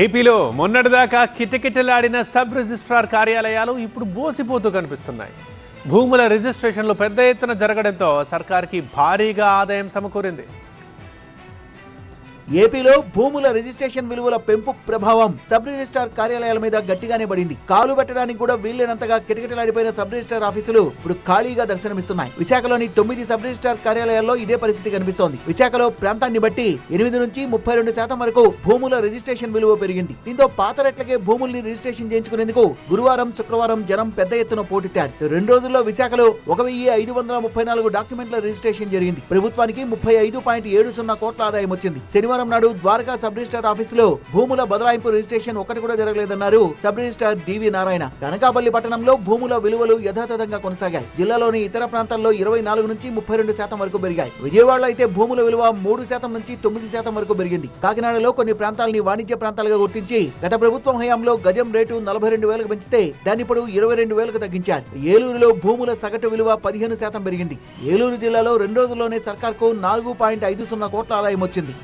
ఏపీలో మొన్నటిదాకా కిటకిటలాడిన sub registrar కార్యాలయాలు ఇప్పుడు బోసిపోతూ కనిపిస్తున్నాయి. భూముల రిజిస్ట్రేషన్లు పెద్ద ఎత్తున జరగడంతో సర్కార్కి భారీగా ఆదాయం సమకూరింది. ఏపీలో భూముల రిజిస్ట్రేషన్ విలువల పెంపు ప్రభావం సబ్ రిజిస్ట్రార్ కార్యాలయాల మీద గట్టిగానే పడింది. కాలు పెట్టడానికి కూడా వీల్లేనంతగా కిటకిటలాడిపోయిన సబ్ రిజిస్ట్రార్ ఆఫీసులు ఇప్పుడు ఖాళీగా దర్శనమిస్తున్నాయి. విశాఖలోని 9 సబ్ రిజిస్ట్రార్ కార్యాలయాల్లో ఇదే పరిస్థితి కనిపిస్తోంది. విశాఖలో ప్రాంతాన్ని బట్టి 8 నుంచి 32% వరకు భూముల రిజిస్ట్రేషన్ విలువ పెరిగింది. దీంతో పాత రెట్లకే భూముల్ని రిజిస్ట్రేషన్ చేయించుకునేందుకు గురువారం, శుక్రవారం జనం పెద్ద ఎత్తున పోటెత్తారు. 2 రోజుల్లో విశాఖలో 1534 డాక్యుమెంట్ల రిజిస్ట్రేషన్ జరిగింది. ప్రభుత్వానికి 35.70 కోట్ల ఆదాయం వచ్చింది. శనివారం నాడు ద్వారకా సబ్ రిజిస్ట్రార్ ఆఫీసులో భూముల బదలాయింపు రిజిస్ట్రేషన్ ఒకటి కూడా జరగలేదన్నారు సబ్ రిజిస్ట్రార్ డివి నారాయణ. కనకాపల్లి పట్టణంలో భూముల విలువలు యథాతథంగా కొనసాగాయి. జిల్లాలోని ఇతర ప్రాంతాల్లో 24 నుంచి 32% వరకు పెరిగాయి. విజయవాడలో అయితే భూముల విలువ 3% నుంచి 9% వరకు పెరిగింది. కాకినాడలో కొన్ని ప్రాంతాలని వాణిజ్య ప్రాంతాలుగా గుర్తించి గత ప్రభుత్వం హయాంలో గజం రేటు 42,000కు పెంచితే దాన్ని ఇప్పుడు 22,000కు తగ్గించారు. ఏలూరులో భూముల సగటు విలువ 15% పెరిగింది. ఏలూరు జిల్లాలో 2 రోజుల్లోనే సర్కార్కు 4.50 కోట్ల ఆదాయం వచ్చింది.